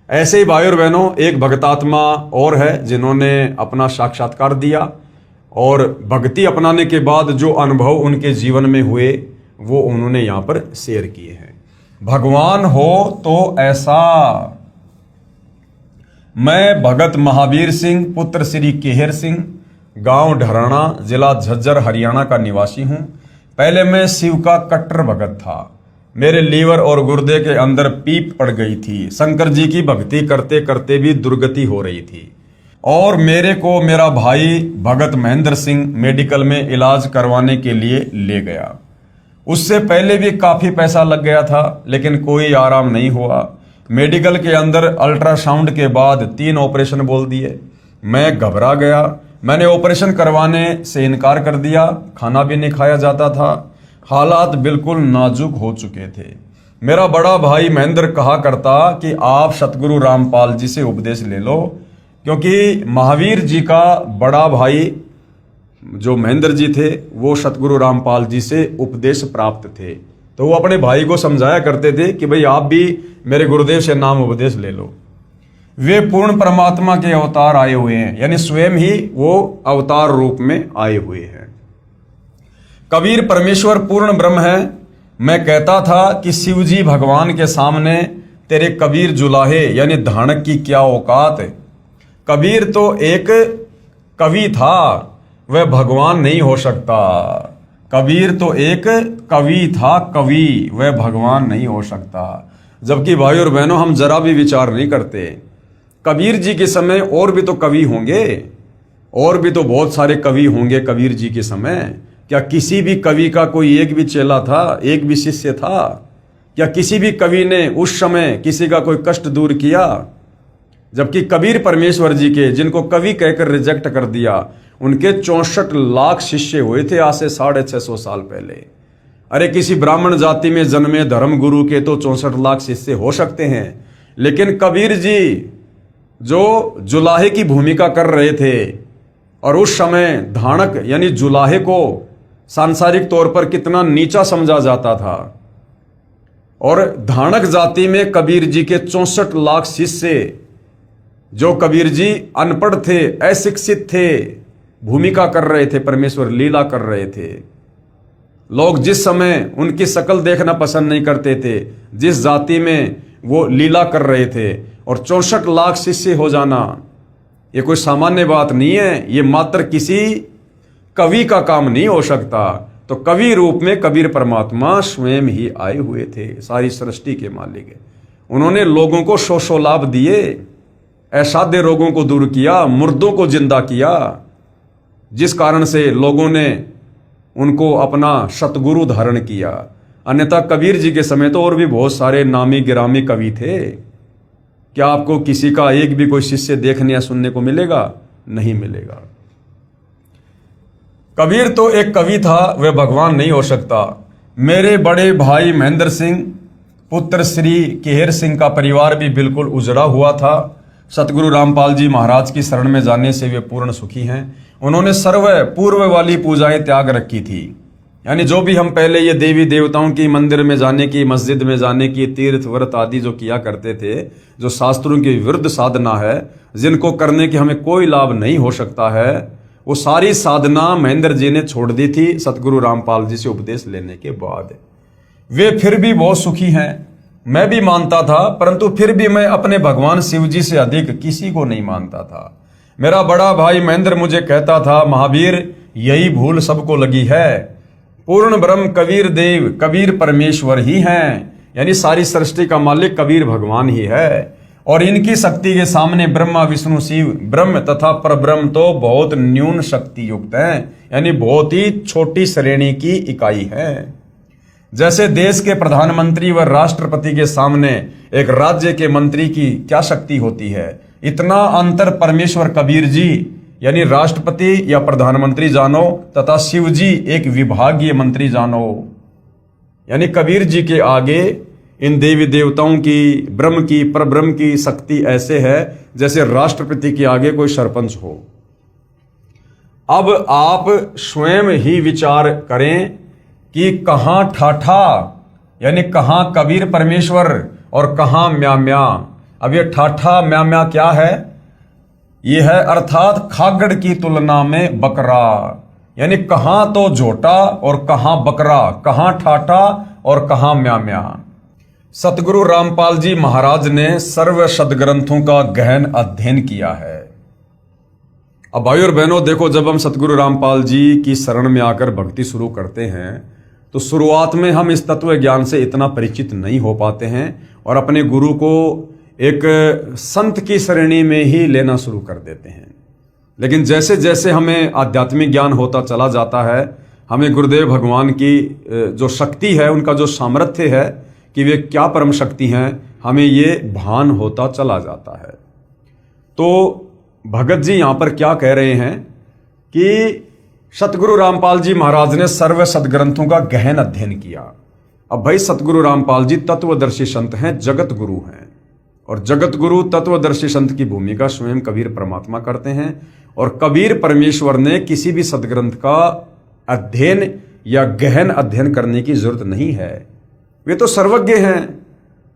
ऐसे ही भाई और बहनों, एक भगतात्मा और है जिन्होंने अपना साक्षात्कार दिया और भक्ति अपनाने के बाद जो अनुभव उनके जीवन में हुए वो उन्होंने यहाँ पर शेयर किए हैं। भगवान हो तो ऐसा। मैं भगत महावीर सिंह पुत्र श्री केहर सिंह, गांव ढराना, जिला झज्जर, हरियाणा का निवासी हूं। पहले मैं शिव का कट्टर भगत था। मेरे लीवर और गुर्दे के अंदर पीप पड़ गई थी। शंकर जी की भक्ति करते करते भी दुर्गति हो रही थी और मेरे को मेरा भाई भगत महेंद्र सिंह मेडिकल में इलाज करवाने के लिए ले गया। उससे पहले भी काफी पैसा लग गया था, लेकिन कोई आराम नहीं हुआ। मेडिकल के अंदर अल्ट्रासाउंड के बाद 3 ऑपरेशन बोल दिए। मैं घबरा गया। मैंने ऑपरेशन करवाने से इनकार कर दिया। खाना भी नहीं खाया जाता था। हालात बिल्कुल नाजुक हो चुके थे। मेरा बड़ा भाई महेंद्र कहा करता कि आप सतगुरु रामपाल जी से उपदेश ले लो, क्योंकि महावीर जी का बड़ा भाई जो महेंद्र जी थे वो सतगुरु रामपाल जी से उपदेश प्राप्त थे। तो वो अपने भाई को समझाया करते थे कि भाई आप भी मेरे गुरुदेव से नाम उपदेश ले लो। वे पूर्ण परमात्मा के अवतार आए हुए हैं, यानी स्वयं ही वो अवतार रूप में आए हुए हैं। कबीर परमेश्वर पूर्ण ब्रह्म है। मैं कहता था कि शिव जी भगवान के सामने तेरे कबीर जुलाहे यानी धानक की क्या औकात है। कबीर तो एक कवि था, वह भगवान नहीं हो सकता। कबीर तो एक कवि था, कवि, वह भगवान नहीं हो सकता। जबकि भाई और बहनों, हम जरा भी विचार नहीं करते। कबीर जी के समय और भी तो कवि होंगे, और भी तो बहुत सारे कवि होंगे कबीर जी के समय। क्या किसी भी कवि का कोई एक भी चेला था, एक भी शिष्य था? क्या किसी भी कवि ने उस समय किसी का कोई कष्ट दूर किया? जबकि कबीर परमेश्वर जी के, जिनको कवि कहकर रिजेक्ट कर दिया, उनके 64 लाख शिष्य हुए थे आज से 650 साल पहले। अरे किसी ब्राह्मण जाति में जन्मे धर्म गुरु के तो 64 लाख शिष्य हो सकते हैं, लेकिन कबीर जी जो जुलाहे की भूमिका कर रहे थे, और उस समय धानक यानी जुलाहे को सांसारिक तौर पर कितना नीचा समझा जाता था, और धानक जाति में कबीर जी के 64 लाख शिष्य, जो कबीर जी अनपढ़ थे, अशिक्षित थे, भूमिका कर रहे थे, परमेश्वर लीला कर रहे थे। लोग जिस समय उनकी शक्ल देखना पसंद नहीं करते थे, जिस जाति में वो लीला कर रहे थे, और 64 लाख शिष्य हो जाना ये कोई सामान्य बात नहीं है। ये मात्र किसी कवि का काम नहीं हो सकता। तो कवि रूप में कबीर परमात्मा स्वयं ही आए हुए थे, सारी सृष्टि के मालिक है। उन्होंने लोगों को सौ लाभ दिए, असाध्य रोगों को दूर किया, मुर्दों को जिंदा किया, जिस कारण से लोगों ने उनको अपना सतगुरु धारण किया। अन्यथा कबीर जी के समय तो और भी बहुत सारे नामी गिरामी कवि थे। क्या आपको किसी का एक भी कोई शिष्य देखने या सुनने को मिलेगा? नहीं मिलेगा। कबीर तो एक कवि था, वह भगवान नहीं हो सकता। मेरे बड़े भाई महेंद्र सिंह पुत्र श्री केहर सिंह का परिवार भी बिल्कुल उजड़ा हुआ था। सतगुरु रामपाल जी महाराज की शरण में जाने से वे पूर्ण सुखी हैं। उन्होंने सर्व पूर्व वाली पूजाएं त्याग रखी थी, यानी जो भी हम पहले ये देवी देवताओं की मंदिर में जाने की, मस्जिद में जाने की, तीर्थ व्रत आदि जो किया करते थे, जो शास्त्रों के विरुद्ध साधना है, जिनको करने के हमें कोई लाभ नहीं हो सकता है, वो सारी साधना महेंद्र जी ने छोड़ दी थी सतगुरु रामपाल जी से उपदेश लेने के बाद। वे फिर भी बहुत सुखी हैं, मैं भी मानता था, परंतु फिर भी मैं अपने भगवान शिव जी से अधिक किसी को नहीं मानता था। मेरा बड़ा भाई महेंद्र मुझे कहता था, महावीर यही भूल सबको लगी है। पूर्ण ब्रह्म कबीर देव कबीर परमेश्वर ही हैं, यानी सारी सृष्टि का मालिक कबीर भगवान ही है, और इनकी शक्ति के सामने ब्रह्मा विष्णु शिव ब्रह्म तथा परब्रह्म तो बहुत न्यून शक्ति युक्त हैं, यानी बहुत ही छोटी श्रेणी की इकाई है। जैसे देश के प्रधानमंत्री व राष्ट्रपति के सामने एक राज्य के मंत्री की क्या शक्ति होती है, इतना अंतर परमेश्वर कबीर जी यानी राष्ट्रपति या प्रधानमंत्री जानो, तथा शिव जी एक विभागीय मंत्री जानो। यानी कबीर जी के आगे इन देवी देवताओं की, ब्रह्म की, परब्रह्म की शक्ति ऐसे है जैसे राष्ट्रपति के आगे कोई सरपंच हो। अब आप स्वयं ही विचार करें कि कहां ठाठा यानी कहां कबीर परमेश्वर और कहां म्या म्या। अब ये ठाठा म्या म्या क्या है? ये है अर्थात खागड़ की तुलना में बकरा, यानी कहां तो झोटा और कहां बकरा, कहां ठाठा और कहां म्या म्या। सतगुरु रामपाल जी महाराज ने सर्व सदग्रंथों का गहन अध्ययन किया है। अब भाई और बहनों देखो, जब हम सतगुरु रामपाल जी की शरण में आकर भक्ति शुरू करते हैं तो शुरुआत में हम इस तत्व ज्ञान से इतना परिचित नहीं हो पाते हैं और अपने गुरु को एक संत की श्रेणी में ही लेना शुरू कर देते हैं। लेकिन जैसे जैसे हमें आध्यात्मिक ज्ञान होता चला जाता है, हमें गुरुदेव भगवान की जो शक्ति है, उनका जो सामर्थ्य है कि वे क्या परम शक्ति हैं, हमें ये भान होता चला जाता है। तो भगत जी यहां पर क्या कह रहे हैं कि सतगुरु रामपाल जी महाराज ने सर्व सदग्रंथों का गहन अध्ययन किया। अब भाई सतगुरु रामपाल जी तत्वदर्शी संत हैं, जगत गुरु हैं, और जगत गुरु तत्वदर्शी संत की भूमिका स्वयं कबीर परमात्मा करते हैं। और कबीर परमेश्वर ने किसी भी सदग्रंथ का अध्ययन या गहन अध्ययन करने की जरूरत नहीं है। वे तो सर्वज्ञ हैं,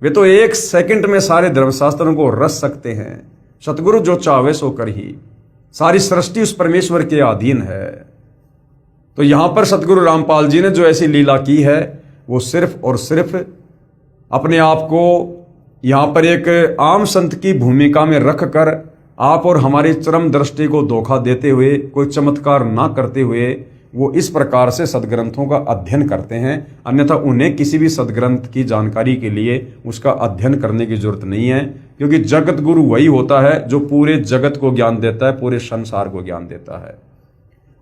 वे तो एक सेकंड में सारे धर्मशास्त्रों को रच सकते हैं। सतगुरु जो चाहे सो कर ही, सारी सृष्टि उस परमेश्वर के अधीन है। तो यहां पर सतगुरु रामपाल जी ने जो ऐसी लीला की है, वो सिर्फ और सिर्फ अपने आप को यहां पर एक आम संत की भूमिका में रखकर आप और हमारी चरम दृष्टि को धोखा देते हुए, कोई चमत्कार ना करते हुए वो इस प्रकार से सदग्रंथों का अध्ययन करते हैं। अन्यथा उन्हें किसी भी सदग्रंथ की जानकारी के लिए उसका अध्ययन करने की जरूरत नहीं है, क्योंकि जगत गुरु वही होता है जो पूरे जगत को ज्ञान देता है, पूरे संसार को ज्ञान देता है।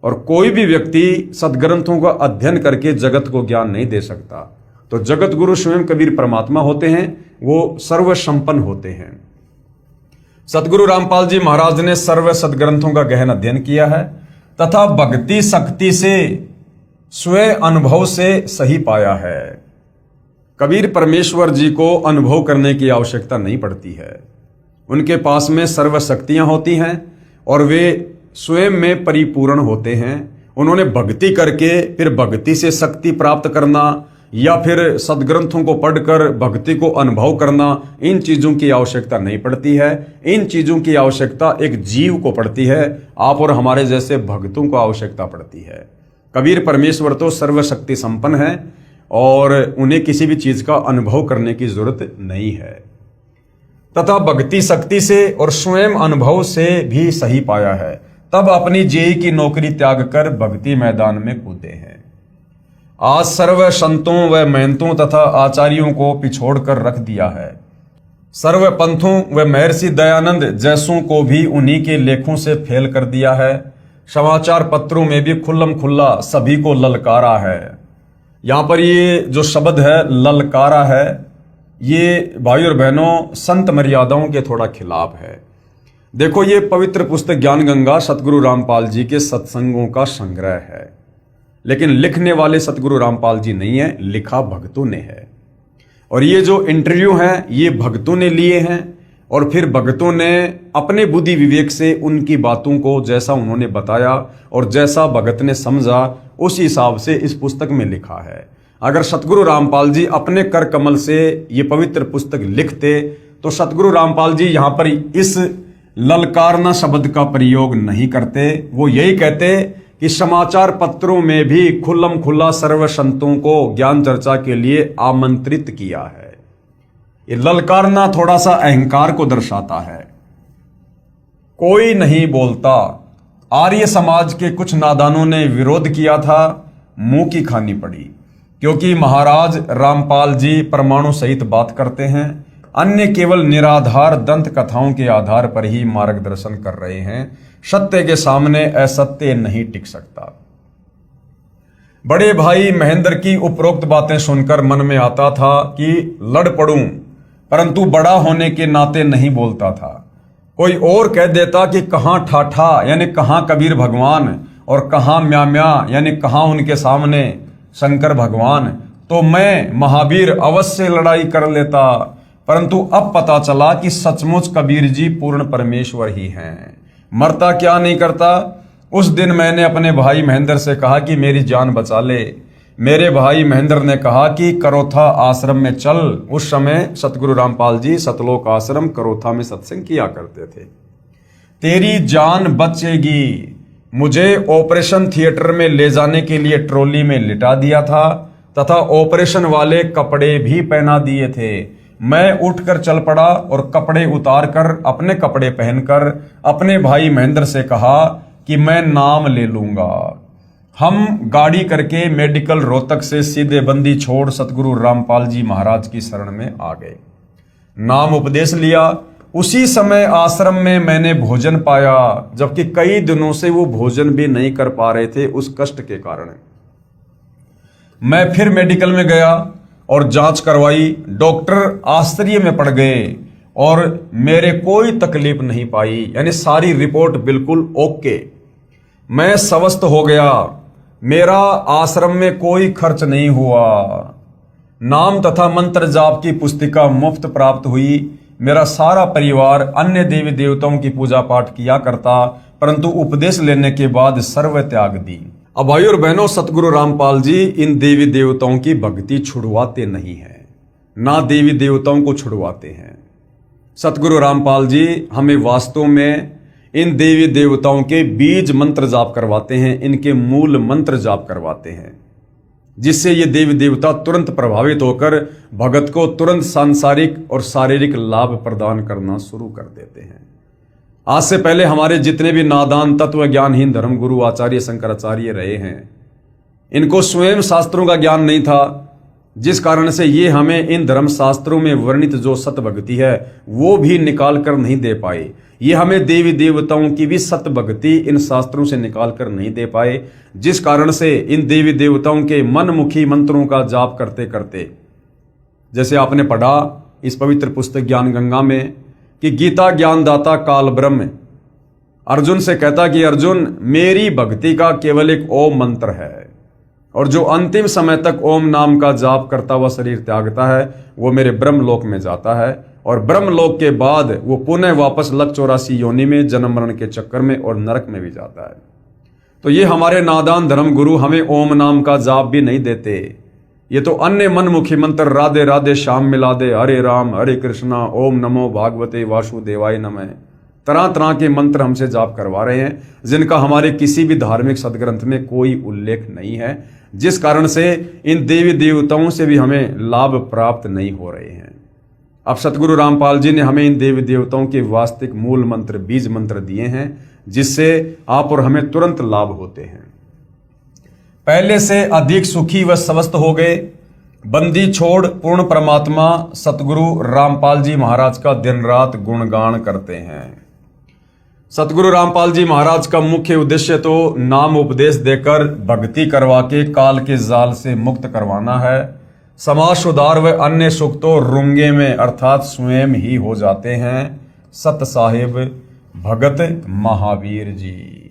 और कोई भी व्यक्ति सदग्रंथों का अध्ययन करके जगत को ज्ञान नहीं दे सकता। तो जगत गुरु स्वयं कबीर परमात्मा होते हैं, वो सर्व संपन्न होते हैं। सतगुरु रामपाल जी महाराज ने सर्व सदग्रंथों का गहन अध्ययन किया है तथा भक्ति शक्ति से स्वयं अनुभव से सही पाया है। कबीर परमेश्वर जी को अनुभव करने की आवश्यकता नहीं पड़ती है। उनके पास में सर्व शक्तियां होती हैं और वे स्वयं में परिपूर्ण होते हैं। उन्होंने भक्ति करके फिर भक्ति से शक्ति प्राप्त करना या फिर सदग्रंथों को पढ़कर भक्ति को अनुभव करना, इन चीजों की आवश्यकता नहीं पड़ती है। इन चीजों की आवश्यकता एक जीव को पड़ती है, आप और हमारे जैसे भक्तों को आवश्यकता पड़ती है। कबीर परमेश्वर तो सर्वशक्ति संपन्न है और उन्हें किसी भी चीज का अनुभव करने की जरूरत नहीं है। तथा भक्ति शक्ति से और स्वयं अनुभव से भी सही पाया है, तब अपनी जेई की नौकरी त्याग कर भक्ति मैदान में कूदे हैं। आज सर्व संतों व महंतों तथा आचार्यों को पिछोड़कर रख दिया है। सर्व पंथों व महर्षि दयानंद जैसों को भी उन्हीं के लेखों से फेल कर दिया है। समाचार पत्रों में भी खुल्लम खुल्ला सभी को ललकारा है। यहां पर ये जो शब्द है ललकारा है, ये भाई और बहनों संत मर्यादाओं के थोड़ा खिलाफ है। देखो, ये पवित्र पुस्तक ज्ञान गंगा सतगुरु रामपाल जी के सत्संगों का संग्रह है, लेकिन लिखने वाले सतगुरु रामपाल जी नहीं है, लिखा भक्तों ने है। और ये जो इंटरव्यू हैं ये भक्तों ने लिए हैं और फिर भक्तों ने अपने बुद्धि विवेक से उनकी बातों को जैसा उन्होंने बताया और जैसा भगत ने समझा उस हिसाब से इस पुस्तक में लिखा है। अगर सतगुरु रामपाल जी अपने कर कमल से ये पवित्र पुस्तक लिखते तो सतगुरु रामपाल जी यहाँ पर इस ललकारना शब्द का प्रयोग नहीं करते। वो यही कहते कि समाचार पत्रों में भी खुल्लम खुल्ला सर्व संतों को ज्ञान चर्चा के लिए आमंत्रित किया है। ये ललकारना थोड़ा सा अहंकार को दर्शाता है। कोई नहीं बोलता। आर्य समाज के कुछ नादानों ने विरोध किया था, मुंह की खानी पड़ी, क्योंकि महाराज रामपाल जी परमाणु सहित बात करते हैं, अन्य केवल निराधार दंत कथाओं के आधार पर ही मार्गदर्शन कर रहे हैं। सत्य के सामने असत्य नहीं टिक सकता। बड़े भाई महेंद्र की उपरोक्त बातें सुनकर मन में आता था कि लड़ पड़ूं, परंतु बड़ा होने के नाते नहीं बोलता था। कोई और कह देता कि कहां ठाठा यानी कहां कबीर भगवान और कहां म्या म्या यानी कहां उनके सामने शंकर भगवान, तो मैं महावीर अवश्य लड़ाई कर लेता। परंतु अब पता चला कि सचमुच कबीर जी पूर्ण परमेश्वर ही हैं। मरता क्या नहीं करता। उस दिन मैंने अपने भाई महेंद्र से कहा कि मेरी जान बचा ले। मेरे भाई महेंद्र ने कहा कि करोथा आश्रम में चल। उस समय सतगुरु रामपाल जी सतलोक आश्रम करोथा में सत्संग किया करते थे। तेरी जान बचेगी। मुझे ऑपरेशन थिएटर में ले जाने के लिए ट्रॉली में लिटा दिया था तथा ऑपरेशन वाले कपड़े भी पहना दिए थे। मैं उठकर चल पड़ा और कपड़े उतारकर अपने कपड़े पहनकर अपने भाई महेंद्र से कहा कि मैं नाम ले लूंगा। हम गाड़ी करके मेडिकल रोहतक से सीधे बंदी छोड़ सतगुरु रामपाल जी महाराज की शरण में आ गए। नाम उपदेश लिया। उसी समय आश्रम में मैंने भोजन पाया, जबकि कई दिनों से वो भोजन भी नहीं कर पा रहे थे उस कष्ट के कारण। मैं फिर मेडिकल में गया और जांच करवाई। डॉक्टर आश्चर्य में पड़ गए और मेरे कोई तकलीफ नहीं पाई, यानी सारी रिपोर्ट बिल्कुल ओके। मैं स्वस्थ हो गया। मेरा आश्रम में कोई खर्च नहीं हुआ। नाम तथा मंत्र जाप की पुस्तिका मुफ्त प्राप्त हुई। मेरा सारा परिवार अन्य देवी देवताओं की पूजा पाठ किया करता, परंतु उपदेश लेने के बाद सर्व त्याग दी। अब भाई और बहनों, सतगुरु रामपाल जी इन देवी देवताओं की भक्ति छुड़वाते नहीं हैं, ना देवी देवताओं को छुड़वाते हैं। सतगुरु रामपाल जी हमें वास्तव में इन देवी देवताओं के बीज मंत्र जाप करवाते हैं, इनके मूल मंत्र जाप करवाते हैं, जिससे ये देवी देवता तुरंत प्रभावित होकर भगत को तुरंत सांसारिक और शारीरिक लाभ प्रदान करना शुरू कर देते हैं। आज से पहले हमारे जितने भी नादान तत्व ज्ञानहीन धर्मगुरु आचार्य शंकराचार्य रहे हैं, इनको स्वयं शास्त्रों का ज्ञान नहीं था, जिस कारण से ये हमें इन धर्म शास्त्रों में वर्णित जो सत भक्ति है वो भी निकाल कर नहीं दे पाए। ये हमें देवी देवताओं की भी सत भक्ति इन शास्त्रों से निकाल कर नहीं दे पाए, जिस कारण से इन देवी देवताओं के मनमुखी मंत्रों का जाप करते करते, जैसे आपने पढ़ा इस पवित्र पुस्तक ज्ञान गंगा में कि गीता ज्ञानदाता काल ब्रह्म अर्जुन से कहता कि अर्जुन, मेरी भक्ति का केवल एक ओम मंत्र है, और जो अंतिम समय तक ओम नाम का जाप करता हुआ शरीर त्यागता है वो मेरे ब्रह्मलोक में जाता है, और ब्रह्मलोक के बाद वो पुनः वापस लक 84 योनि में जन्म मरण के चक्कर में और नरक में भी जाता है। तो ये हमारे नादान धर्म गुरु हमें ओम नाम का जाप भी नहीं देते। ये तो अन्य मनमुखी मंत्र राधे राधे श्याम मिला दे, हरे राम हरे कृष्णा, ओम नमो भागवते वासुदेवाय नमः, तरह तरह के मंत्र हमसे जाप करवा रहे हैं, जिनका हमारे किसी भी धार्मिक सदग्रंथ में कोई उल्लेख नहीं है, जिस कारण से इन देवी देवताओं से भी हमें लाभ प्राप्त नहीं हो रहे हैं। अब सतगुरु रामपाल जी ने हमें इन देवी देवताओं के वास्तविक मूल मंत्र, बीज मंत्र दिए हैं, जिससे आप और हमें तुरंत लाभ होते हैं। पहले से अधिक सुखी व स्वस्थ हो गए। बंदी छोड़ पूर्ण परमात्मा सतगुरु रामपाल जी महाराज का दिन रात गुणगान करते हैं। सतगुरु रामपाल जी महाराज का मुख्य उद्देश्य तो नाम उपदेश देकर भक्ति करवा के काल के जाल से मुक्त करवाना है। समाज सुधार व अन्य सुख तो रुंगे में अर्थात स्वयं ही हो जाते हैं। सत साहिब भगत महावीर जी।